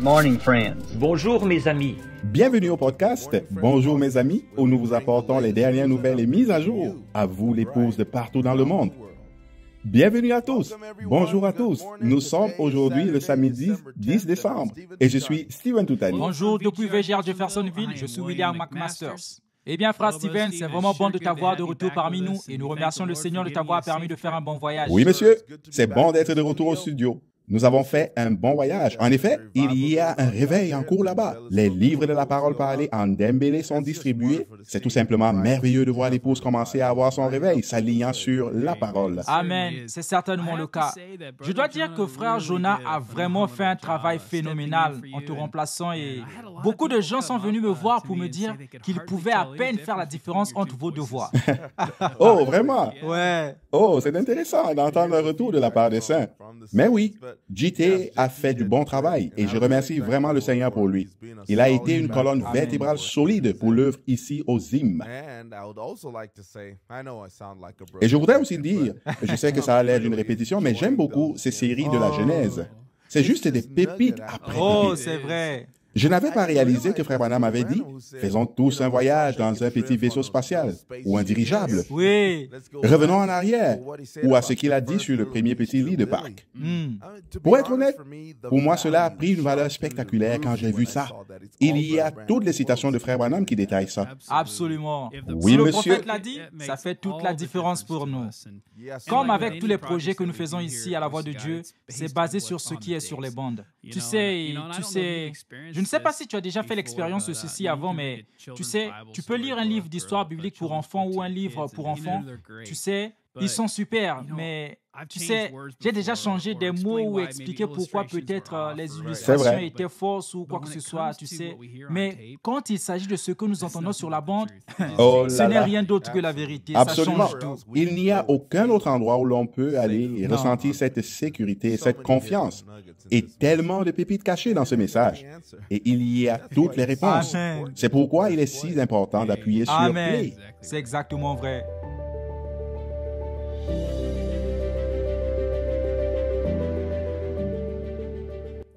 morning, friends. Bonjour mes amis. Bienvenue au podcast Bonjour mes amis, où nous vous apportons les dernières nouvelles et mises à jour. À vous l'épouse de partout dans le monde. Bienvenue à tous. Bonjour à tous. Nous sommes aujourd'hui le samedi 10 décembre et je suis Steven Toutali. Bonjour depuis VGR Jeffersonville, je suis William McMasters. Eh bien, frère Steven, c'est vraiment bon de t'avoir de retour parmi nous et nous remercions le Seigneur de t'avoir permis de faire un bon voyage. Oui, monsieur, c'est bon d'être de retour au studio. Nous avons fait un bon voyage. En effet, il y a un réveil en cours là-bas. Les livres de la parole parlée en Dembélé sont distribués. C'est tout simplement merveilleux de voir l'épouse commencer à avoir son réveil, s'alignant sur la parole. Amen, c'est certainement le cas. Je dois dire que frère Jonah a vraiment fait un travail phénoménal en te remplaçant et beaucoup de gens sont venus me voir pour me dire qu'ils pouvaient à peine faire la différence entre vos deux voix. Oh, vraiment? Ouais. Oh, c'est intéressant d'entendre un retour de la part des saints. Mais oui, JT a fait du bon travail et je remercie vraiment le Seigneur pour lui. Il a été une colonne vertébrale solide pour l'œuvre ici au ZIM. Et je voudrais aussi dire, je sais que ça a l'air d'une répétition, mais j'aime beaucoup ces séries de la Genèse. C'est juste des pépites après Oh, pépites. c'est vrai. Je n'avais pas réalisé que Frère Branham avait dit « Faisons tous un voyage dans un petit vaisseau spatial ou un dirigeable. Oui. Revenons en arrière ou à ce qu'il a dit sur le premier petit lit de Pâques. Pour être honnête, pour moi, cela a pris une valeur spectaculaire quand j'ai vu ça. Il y a toutes les citations de Frère Branham qui détaillent ça. Absolument. Oui, Si le monsieur. prophète l'a dit, ça fait toute la différence pour nous. Comme avec tous les projets que nous faisons ici à la Voix de Dieu, c'est basé sur ce qui est sur les bandes. Tu sais, je ne sais pas si tu as déjà fait l'expérience de ceci avant, mais tu sais, tu peux lire un livre d'histoire biblique pour enfants ou un livre pour enfants. Tu sais, ils sont super, mais tu sais, j'ai déjà changé des mots ou expliqué pourquoi peut-être les illustrations étaient fausses ou quoi que ce soit, tu sais. Mais quand il s'agit de ce que nous entendons sur la bande, Oh ce là n'est là. rien d'autre que la vérité. Absolument. Ça change tout. Il n'y a aucun autre endroit où l'on peut aller et Non. ressentir cette sécurité et cette confiance. Et tellement de pépites cachées dans ce message. Et il y a toutes les réponses. Amen. C'est pourquoi il est si important d'appuyer sur Amen. play. C'est exactement vrai.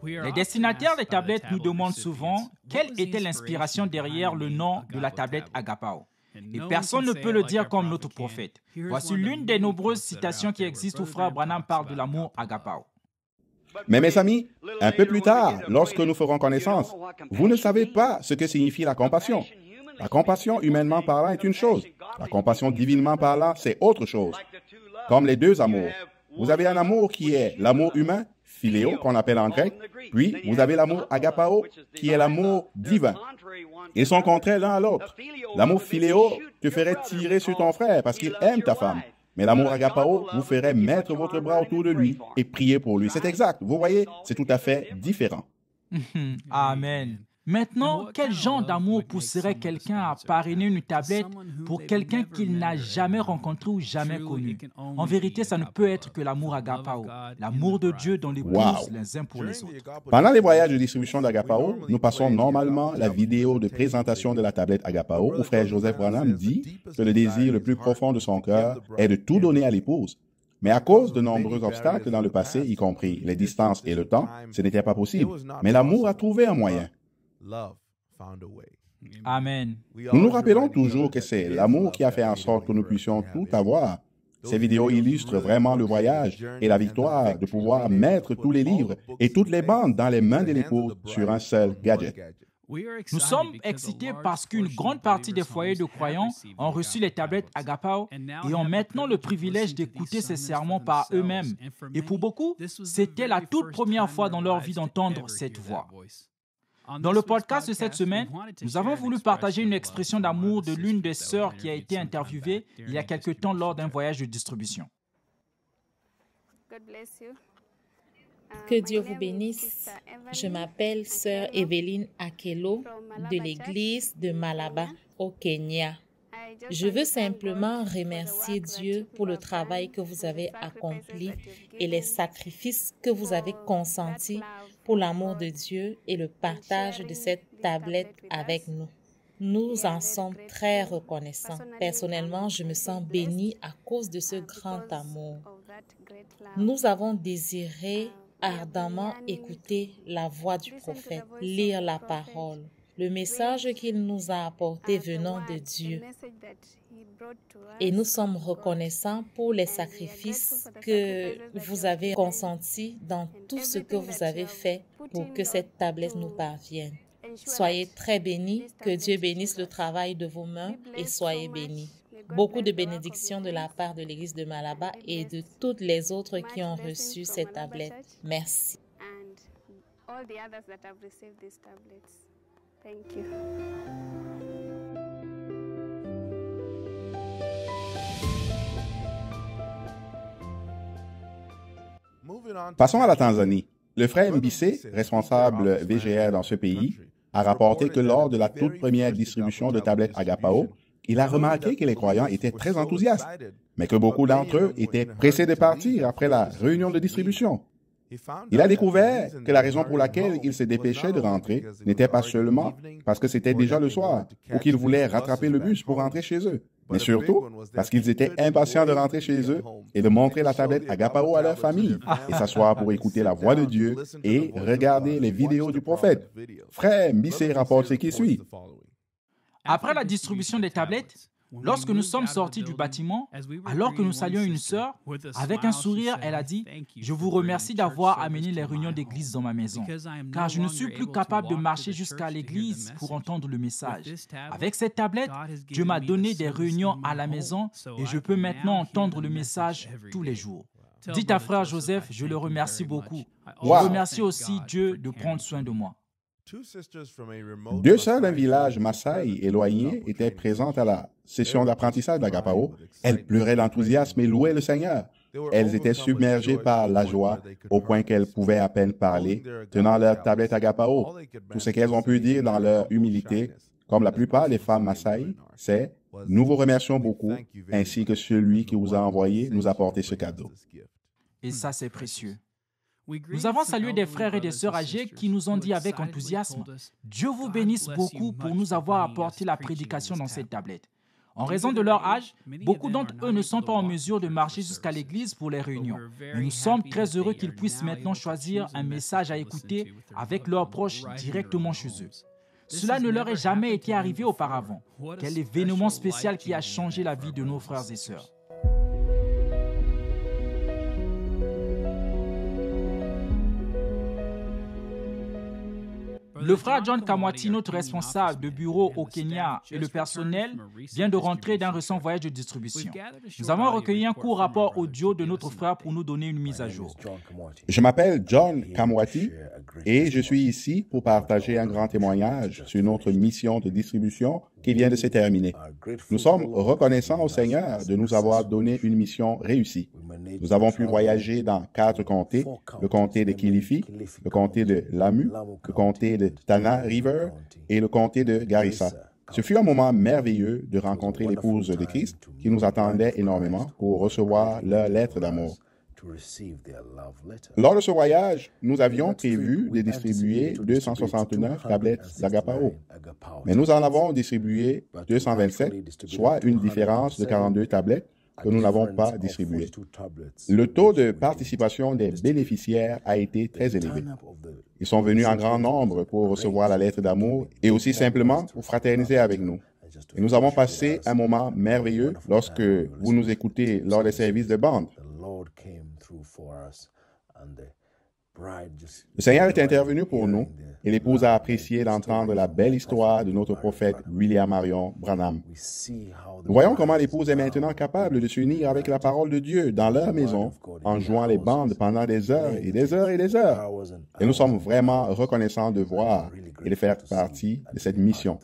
Les destinataires des tablettes nous demandent souvent quelle était l'inspiration derrière le nom de la tablette Agapao. Et personne ne peut le dire comme notre prophète. Voici l'une des nombreuses citations qui existent où Frère Branham parle de l'amour Agapao. Mais mes amis, un peu plus tard, lorsque nous ferons connaissance, vous ne savez pas ce que signifie la compassion. La compassion, humainement parlant, est une chose. La compassion, divinement parlant, c'est autre chose. Comme les deux amours. Vous avez un amour qui est l'amour humain, philéo, qu'on appelle en grec, puis vous avez l'amour agapao, qui est l'amour divin. Ils sont contraires l'un à l'autre. L'amour philéo te ferait tirer sur ton frère parce qu'il aime ta femme. Mais l'amour agapao vous ferait mettre votre bras autour de lui et prier pour lui. C'est exact. Vous voyez, c'est tout à fait différent. Amen. Maintenant, quel genre d'amour pousserait quelqu'un à parrainer une tablette pour quelqu'un qu'il n'a jamais rencontré ou jamais connu? En vérité, ça ne peut être que l'amour agapao, l'amour de Dieu dont les poussent Wow. les uns pour les autres. Pendant les voyages de distribution d'Agapao, nous passons normalement la vidéo de présentation de la tablette Agapao où frère Joseph Branham dit que le désir le plus profond de son cœur est de tout donner à l'épouse. Mais à cause de nombreux obstacles dans le passé, y compris les distances et le temps, ce n'était pas possible. Mais l'amour a trouvé un moyen. Amen. Nous nous rappelons toujours que c'est l'amour qui a fait en sorte que nous puissions tout avoir. Ces vidéos illustrent vraiment le voyage et la victoire de pouvoir mettre tous les livres et toutes les bandes dans les mains de l'épouse sur un seul gadget. Nous sommes excités parce qu'une grande partie des foyers de croyants ont reçu les tablettes Agapao et ont maintenant le privilège d'écouter ces sermons par eux-mêmes. Et pour beaucoup, c'était la toute première fois dans leur vie d'entendre cette voix. Dans le podcast de cette semaine, nous avons voulu partager une expression d'amour de l'une des sœurs qui a été interviewée il y a quelque temps lors d'un voyage de distribution. Que Dieu vous bénisse. Je m'appelle Sœur Evelyne Akelo de l'église de Malaba au Kenya. Je veux simplement remercier Dieu pour le travail que vous avez accompli et les sacrifices que vous avez consentis pour l'amour de Dieu et le partage de cette tablette avec nous. Nous en sommes très reconnaissants. Personnellement, je me sens bénie à cause de ce grand amour. Nous avons désiré ardemment écouter la voix du prophète, lire la parole, le message qu'il nous a apporté venant de Dieu. Et nous sommes reconnaissants pour les sacrifices que vous avez consentis dans tout ce que vous avez fait pour que cette tablette nous parvienne. Soyez très bénis, que Dieu bénisse le travail de vos mains et soyez bénis. Beaucoup de bénédictions de la part de l'Église de Malaba et de toutes les autres qui ont reçu ces tablettes. Merci. Passons à la Tanzanie. Le frère Mbissé, responsable VGR dans ce pays, a rapporté que lors de la toute première distribution de tablettes Agapao, il a remarqué que les croyants étaient très enthousiastes, mais que beaucoup d'entre eux étaient pressés de partir après la réunion de distribution. Il a découvert que la raison pour laquelle ils se dépêchaient de rentrer n'était pas seulement parce que c'était déjà le soir ou qu'ils voulaient rattraper le bus pour rentrer chez eux, mais surtout parce qu'ils étaient impatients de rentrer chez eux et de montrer la tablette Agapao à leur famille et s'asseoir pour écouter la voix de Dieu et regarder les vidéos du prophète. Frère Mbissé rapporte ce qui suit. Après la distribution des tablettes, lorsque nous sommes sortis du bâtiment, alors que nous saluions une sœur, avec un sourire, elle a dit « Je vous remercie d'avoir amené les réunions d'église dans ma maison, car je ne suis plus capable de marcher jusqu'à l'église pour entendre le message. Avec cette tablette, Dieu m'a donné des réunions à la maison et je peux maintenant entendre le message tous les jours. » Dites à frère Joseph, je le remercie beaucoup. Je remercie aussi Dieu de prendre soin de moi. Deux sœurs d'un village Maasai éloigné étaient présentes à la session d'apprentissage d'Agapao. Elles pleuraient d'enthousiasme et louaient le Seigneur. Elles étaient submergées par la joie au point qu'elles pouvaient à peine parler, tenant leur tablette Agapao. Tout ce qu'elles ont pu dire dans leur humilité, comme la plupart des femmes Maasai, c'est « Nous vous remercions beaucoup, ainsi que celui qui vous a envoyé nous apporter ce cadeau. » Et ça, c'est précieux. Nous avons salué des frères et des sœurs âgés qui nous ont dit avec enthousiasme « Dieu vous bénisse beaucoup pour nous avoir apporté la prédication dans cette tablette. » En raison de leur âge, beaucoup d'entre eux ne sont pas en mesure de marcher jusqu'à l'église pour les réunions. Mais nous sommes très heureux qu'ils puissent maintenant choisir un message à écouter avec leurs proches directement chez eux. Cela ne leur est jamais été arrivé auparavant. Quel événement spécial qui a changé la vie de nos frères et sœurs. Le frère John Kamwati, notre responsable de bureau au Kenya et le personnel, vient de rentrer d'un récent voyage de distribution. Nous avons recueilli un court rapport audio de notre frère pour nous donner une mise à jour. Je m'appelle John Kamwati et je suis ici pour partager un grand témoignage sur notre mission de distribution qui vient de se terminer. Nous sommes reconnaissants au Seigneur de nous avoir donné une mission réussie. Nous avons pu voyager dans 4 comtés, le comté de Kilifi, le comté de Lamu, le comté de Tana River et le comté de Garissa. Ce fut un moment merveilleux de rencontrer l'épouse de Christ qui nous attendait énormément pour recevoir leur lettre d'amour. Lors de ce voyage, nous avions prévu de distribuer 269 tablettes d'Agapao, mais nous en avons distribué 227, soit une différence de 42 tablettes que nous n'avons pas distribuées. Le taux de participation des bénéficiaires a été très élevé. Ils sont venus en grand nombre pour recevoir la lettre d'amour et aussi simplement pour fraterniser avec nous. Et nous avons passé un moment merveilleux lorsque vous nous écoutez lors des services de bande. Le Seigneur est intervenu pour nous et l'épouse a apprécié d'entendre la belle histoire de notre prophète William Marion Branham. Nous voyons comment l'épouse est maintenant capable de s'unir avec la parole de Dieu dans leur maison en jouant les bandes pendant des heures et des heures et des heures. Et nous sommes vraiment reconnaissants de voir et de faire partie de cette mission.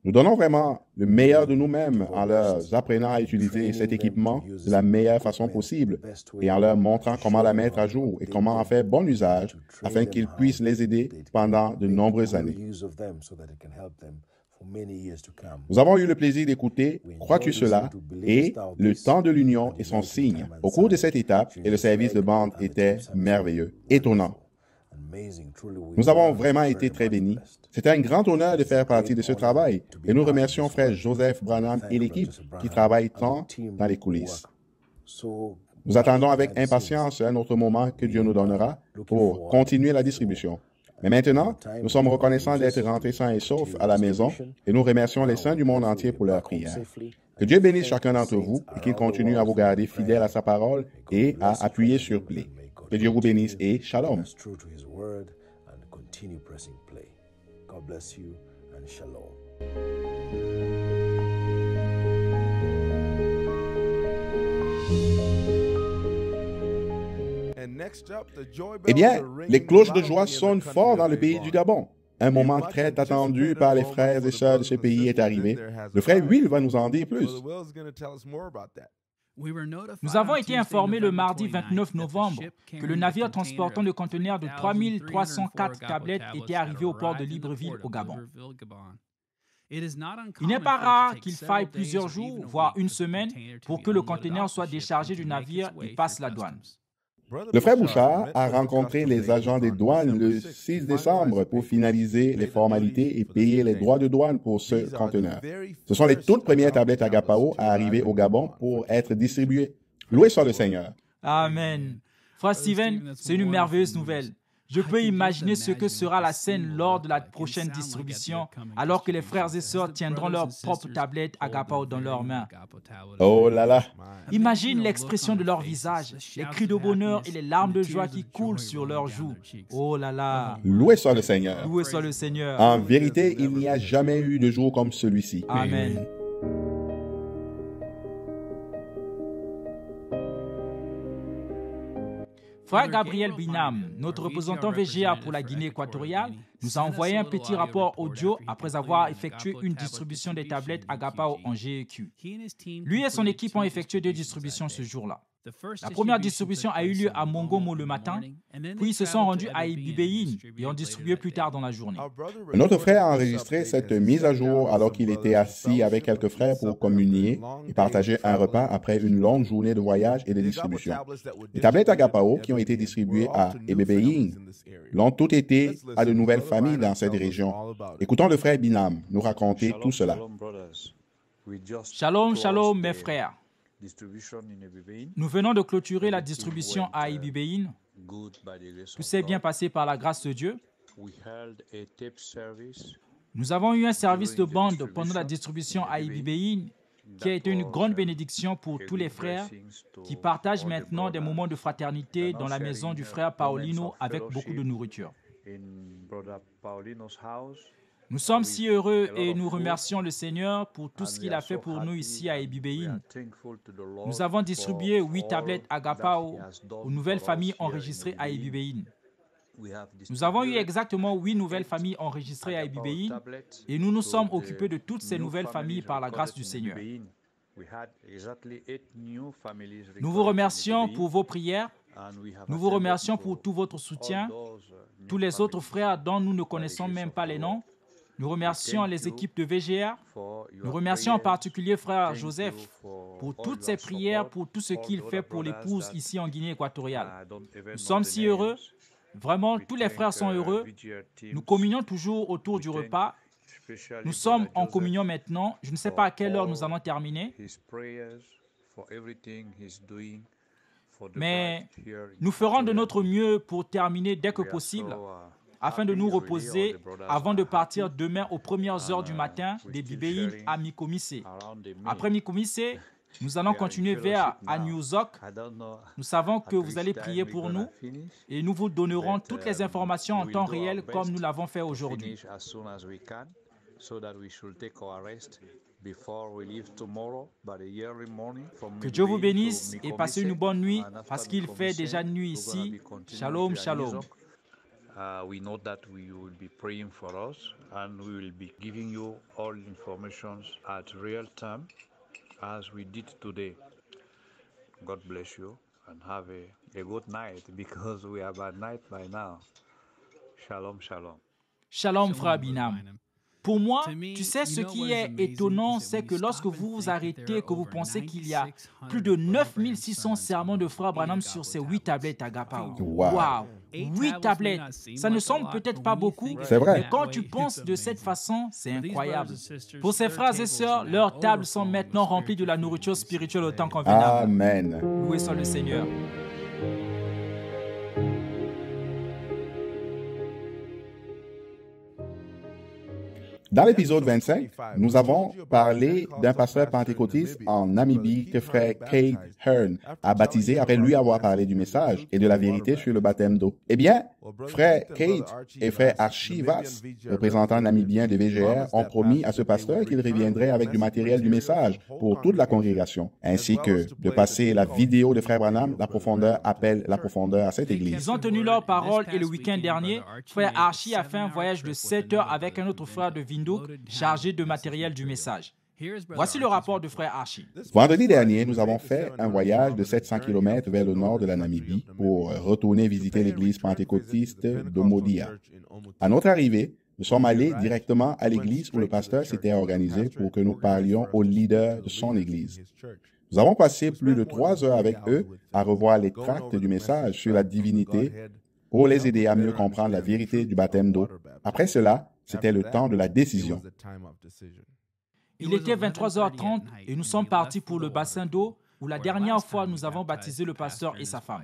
Nous donnons vraiment le meilleur de nous-mêmes en leur apprenant à utiliser cet équipement de la meilleure façon possible et en leur montrant comment la mettre à jour et comment en faire bon usage afin qu'ils puissent les aider pendant de nombreuses années. Nous avons eu le plaisir d'écouter « Crois-tu cela ?» et « Le temps de l'union est son signe ». Au cours de cette étape, et le service de bande était merveilleux, étonnant. Nous avons vraiment été très bénis. C'était un grand honneur de faire partie de ce travail et nous remercions frère Joseph Branham et l'équipe qui travaillent tant dans les coulisses. Nous attendons avec impatience un autre moment que Dieu nous donnera pour continuer la distribution. Mais maintenant, nous sommes reconnaissants d'être rentrés sains et saufs à la maison et nous remercions les saints du monde entier pour leur prière. Que Dieu bénisse chacun d'entre vous et qu'il continue à vous garder fidèles à sa parole et à appuyer sur play. Que Dieu vous bénisse et shalom. God bless you and shalom. Eh bien, les cloches de joie sonnent fort dans le pays du Gabon. Un moment très attendu par les frères et sœurs de ce pays est arrivé. Le frère Will va nous en dire plus. Nous avons été informés le mardi 29 novembre que le navire transportant le conteneur de 3304 tablettes était arrivé au port de Libreville au Gabon. Il n'est pas rare qu'il faille plusieurs jours, voire une semaine, pour que le conteneur soit déchargé du navire et passe la douane. Le frère Bouchard a rencontré les agents des douanes le 6 décembre pour finaliser les formalités et payer les droits de douane pour ce conteneur. Ce sont les toutes premières tablettes Agapao à arriver au Gabon pour être distribuées. Loué soit le Seigneur. Amen. Frère Steven, c'est une merveilleuse nouvelle. Je peux imaginer ce que sera la scène lors de la prochaine distribution, alors que les frères et sœurs tiendront leurs propres tablettes Agapao dans leurs mains. Oh là là! Imagine l'expression de leur visage, les cris de bonheur et les larmes de joie qui coulent sur leurs joues. Oh là là! Loué soit le Seigneur. Loué soit le Seigneur. En vérité, il n'y a jamais eu de jour comme celui-ci. Amen. Frère Gabriel Binam, notre représentant VGA pour la Guinée équatoriale, nous a envoyé un petit rapport audio après avoir effectué une distribution des tablettes Agapao en GEQ. Lui et son équipe ont effectué 2 distributions ce jour-là. La première distribution a eu lieu à Mongomo le matin, puis ils se sont rendus à Ibibéine et ont distribué plus tard dans la journée. Notre frère a enregistré cette mise à jour alors qu'il était assis avec quelques frères pour communier et partager un repas après une longue journée de voyage et de distribution. Les tablettes Agapao qui ont été distribuées à Ibibéine l'ont toutes été à de nouvelles familles dans cette région. Écoutons le frère Binam nous raconter tout cela. Shalom, shalom mes frères. Nous venons de clôturer la distribution à Ibibéine. Tout s'est bien passé par la grâce de Dieu. Nous avons eu un service de bande pendant la distribution à Ibibéine qui a été une grande bénédiction pour tous les frères qui partagent maintenant des moments de fraternité dans la maison du frère Paolino avec beaucoup de nourriture. Nous sommes si heureux et nous remercions le Seigneur pour tout ce qu'il a fait pour nous ici à Ibibéine. Nous avons distribué 8 tablettes Agapao aux nouvelles familles enregistrées à Ibibéine. Nous avons eu exactement 8 nouvelles familles enregistrées à Ibibéine et nous nous sommes occupés de toutes ces nouvelles familles par la grâce du Seigneur. Nous vous remercions pour vos prières. Nous vous remercions pour tout votre soutien. Tous les autres frères dont nous ne connaissons même pas les noms. Nous remercions les équipes de VGR. Nous remercions en particulier frère Joseph pour toutes ses prières, pour tout ce qu'il fait pour l'épouse ici en Guinée équatoriale. Nous sommes si heureux. Vraiment, tous les frères sont heureux. Nous communions toujours autour du repas. Nous sommes en communion maintenant. Je ne sais pas à quelle heure nous allons terminer. Mais nous ferons de notre mieux pour terminer dès que possible, afin de nous reposer avant de partir demain aux premières heures du matin des Bibéines à Mikomise. Après Mikomise, nous allons continuer vers Aniuzok. Nous savons que vous allez prier pour nous et nous vous donnerons toutes les informations en temps réel comme nous l'avons fait aujourd'hui. Que Dieu vous bénisse et passez une bonne nuit parce qu'il fait déjà nuit ici. Shalom, shalom. We know that we will be praying for us and we will be giving you all information at real time as we did today. God bless you and have a good night because we are at night by now. Shalom, shalom. Shalom, frère Binam. Pour moi, tu sais, ce qui est étonnant, c'est que lorsque vous vous arrêtez, que vous pensez qu'il y a plus de 9600 sermons de Frère Branham sur ces 8 tablettes Agapao. Wow. 8 tablettes. Ça ne semble peut-être pas beaucoup, C'est vrai. mais quand tu penses de cette façon, c'est incroyable. Pour ces frères et sœurs, leurs tables sont maintenant remplies de la nourriture spirituelle au temps convenable. Amen. Loué soit le Seigneur. Dans l'épisode 25, nous avons parlé d'un pasteur pentecôtiste en Namibie que frère Kate Hearn a baptisé après lui avoir parlé du message et de la vérité sur le baptême d'eau. Eh bien, frère Kate et frère Archie Vass, représentants namibiens de VGR, ont promis à ce pasteur qu'il reviendrait avec du matériel du message pour toute la congrégation, ainsi que de passer la vidéo de frère Branham, La Profondeur appelle la profondeur à cette église. Ils ont tenu leur parole et le week-end dernier, frère Archie a fait un voyage de 7 heures avec un autre frère de Windhoek chargé de matériel du message. Voici le rapport de frère Archie. Vendredi dernier, nous avons fait un voyage de 700 km vers le nord de la Namibie pour retourner visiter l'église pentecôtiste d'Omodia. À notre arrivée, nous sommes allés directement à l'église où le pasteur s'était organisé pour que nous parlions au leader de son église. Nous avons passé plus de 3 heures avec eux à revoir les tracts du message sur la divinité pour les aider à mieux comprendre la vérité du baptême d'eau. Après cela, c'était le temps de la décision. Il était 23h30 et nous sommes partis pour le bassin d'eau où la dernière fois nous avons baptisé le pasteur et sa femme.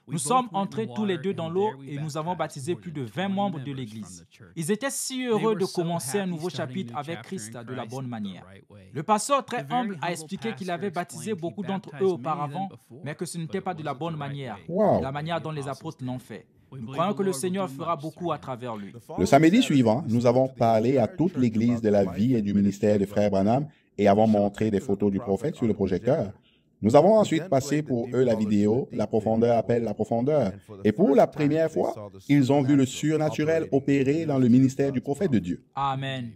Nous sommes entrés tous les deux dans l'eau et nous avons baptisé plus de 20 membres de l'Église. Ils étaient si heureux de commencer un nouveau chapitre avec Christ de la bonne manière. Le pasteur, très humble, a expliqué qu'il avait baptisé beaucoup d'entre eux auparavant, mais que ce n'était pas de la bonne manière, Wow. la manière dont les apôtres l'ont fait. Nous croyons que le Seigneur fera beaucoup à travers lui. Le samedi suivant, nous avons parlé à toute l'Église de la vie et du ministère de frère Branham et avons montré des photos du prophète sur le projecteur. Nous avons ensuite passé pour eux la vidéo « La profondeur appelle la profondeur ». Et pour la première fois, ils ont vu le surnaturel opérer dans le ministère du prophète de Dieu. Amen.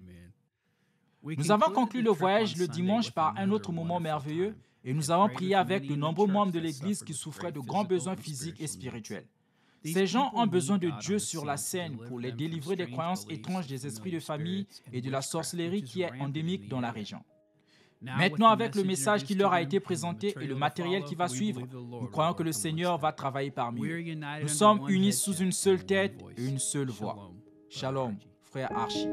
Nous avons conclu le voyage le dimanche par un autre moment merveilleux et nous avons prié avec de nombreux membres de l'Église qui souffraient de grands besoins physiques et spirituels. Ces gens ont besoin de Dieu sur la scène pour les délivrer des croyances étranges des esprits de famille et de la sorcellerie qui est endémique dans la région. Maintenant, avec le message qui leur a été présenté et le matériel qui va suivre, nous croyons que le Seigneur va travailler parmi eux. Nous sommes unis sous une seule tête et une seule voix. Shalom, frère Archie.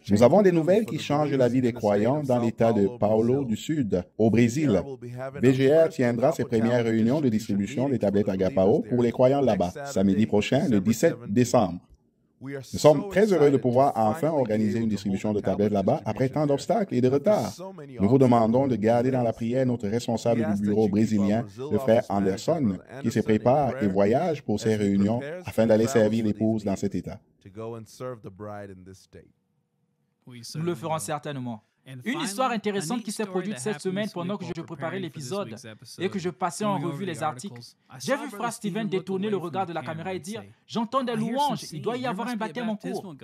Nous avons des nouvelles qui changent la vie des croyants dans l'État de Paulo du Sud, au Brésil. VGR tiendra ses premières réunions de distribution des tablettes Agapao pour les croyants là-bas, samedi prochain, le 17 décembre. Nous sommes très heureux de pouvoir enfin organiser une distribution de tablettes là-bas après tant d'obstacles et de retards. Nous vous demandons de garder dans la prière notre responsable du bureau brésilien, le frère Anderson, qui se prépare et voyage pour ces réunions afin d'aller servir l'épouse dans cet État. Nous le ferons certainement. Une histoire intéressante qui s'est produite cette semaine pendant que je préparais l'épisode et que je passais en revue les articles. J'ai vu frère Steven détourner le regard de la caméra et dire « J'entends des louanges, il doit y avoir un baptême en cours. »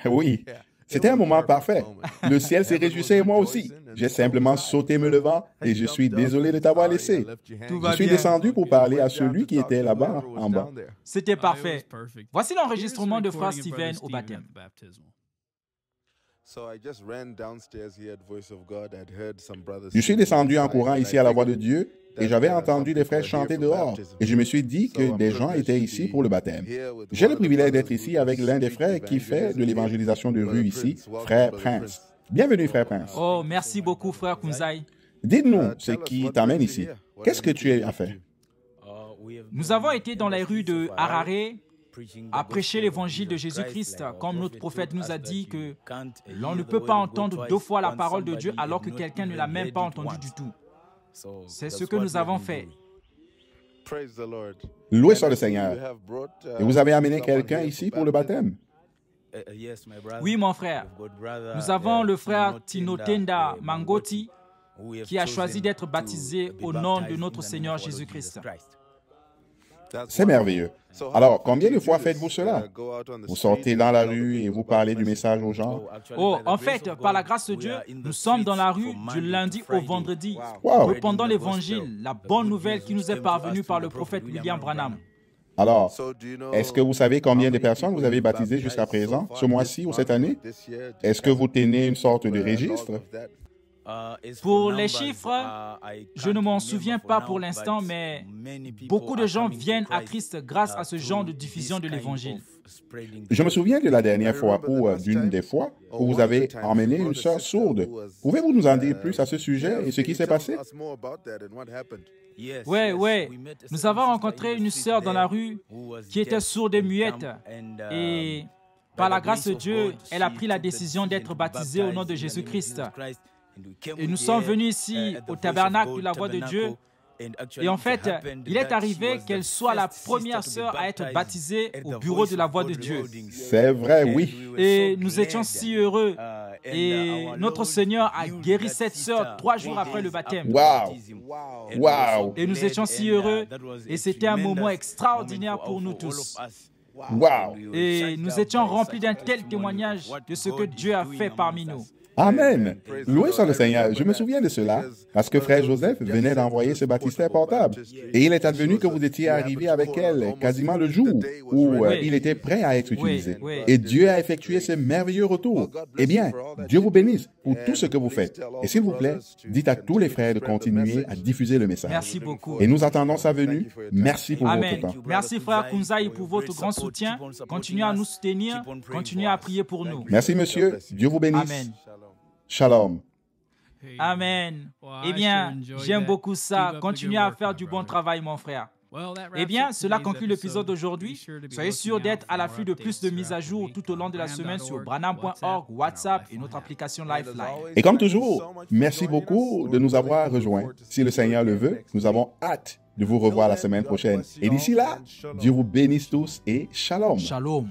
Oui, c'était un moment parfait. Le ciel s'est réjouissé et moi aussi. J'ai simplement sauté me levant et je suis désolé de t'avoir laissé. Je suis descendu pour parler à celui qui était là-bas, en bas. C'était parfait. Voici l'enregistrement de frère Steven au baptême. Je suis descendu en courant ici à la voix de Dieu et j'avais entendu des frères chanter dehors et je me suis dit que des gens étaient ici pour le baptême. J'ai le privilège d'être ici avec l'un des frères qui fait de l'évangélisation de rue ici, frère Prince. Bienvenue, frère Prince. Oh, merci beaucoup, frère Kunzai. Dites-nous ce qui t'amène ici. Qu'est-ce que tu as fait? Nous avons été dans les rues de Harare à prêcher l'évangile de Jésus-Christ, comme notre prophète nous a dit que l'on ne peut pas entendre 2 fois la parole de Dieu alors que quelqu'un ne l'a même pas entendue du tout. C'est ce que nous avons fait. Loué soit le Seigneur. Et vous avez amené quelqu'un ici pour le baptême? Oui, mon frère. Nous avons le frère Tinotenda Mangoti qui a choisi d'être baptisé au nom de notre Seigneur Jésus-Christ. C'est merveilleux. Alors, combien de fois faites-vous cela? Vous sortez dans la rue et vous parlez du message aux gens? Oh, en fait, par la grâce de Dieu, nous sommes dans la rue du lundi au vendredi, Wow. répandant l'évangile, la bonne nouvelle qui nous est parvenue par le prophète William Branham. Alors, est-ce que vous savez combien de personnes vous avez baptisées jusqu'à présent, ce mois-ci ou cette année? Est-ce que vous tenez une sorte de registre? Pour les chiffres, je ne m'en souviens pas pour l'instant, mais beaucoup de gens viennent à Christ grâce à ce genre de diffusion de l'évangile. Je me souviens de la dernière fois ou d'une des fois où vous avez emmené une sœur sourde. Pouvez-vous nous en dire plus à ce sujet et ce qui s'est passé? Oui. Nous avons rencontré une sœur dans la rue qui était sourde et muette. Et par la grâce de Dieu, elle a pris la décision d'être baptisée au nom de Jésus-Christ. Et nous sommes venus ici au tabernacle de la voix de Dieu. Et en fait, il est arrivé qu'elle soit la première sœur à être baptisée au bureau de la voix de Dieu. C'est vrai, oui. Et nous étions si heureux. Et notre Seigneur a guéri cette sœur 3 jours après le baptême. Wow! Et nous étions si heureux. Et c'était un moment extraordinaire pour nous tous. Wow! Et nous étions remplis d'un tel témoignage de ce que Dieu a fait parmi nous. Amen. Loué soit le Seigneur. Je me souviens de cela parce que frère Joseph venait d'envoyer ce baptistère portable. Et il est advenu que vous étiez arrivé avec elle quasiment le jour où il était prêt à être utilisé. Et Dieu a effectué ce merveilleux retour. Eh bien, Dieu vous bénisse pour tout ce que vous faites. Et s'il vous plaît, dites à tous les frères de continuer à diffuser le message. Merci beaucoup. Et nous attendons sa venue. Merci pour votre temps. Merci frère Kunzai pour votre grand soutien. Continuez à nous soutenir. Continuez à prier pour nous. Merci monsieur. Dieu vous bénisse. Amen. Shalom. Amen. Eh bien, j'aime beaucoup ça. Continuez à faire du bon travail, mon frère. Eh bien, cela conclut l'épisode d'aujourd'hui. Soyez sûr d'être à l'affût de plus de mises à jour tout au long de la semaine sur branham.org, WhatsApp et notre application Lifeline. Et comme toujours, merci beaucoup de nous avoir rejoints. Si le Seigneur le veut, nous avons hâte de vous revoir la semaine prochaine. Et d'ici là, Dieu vous bénisse tous et shalom. Shalom.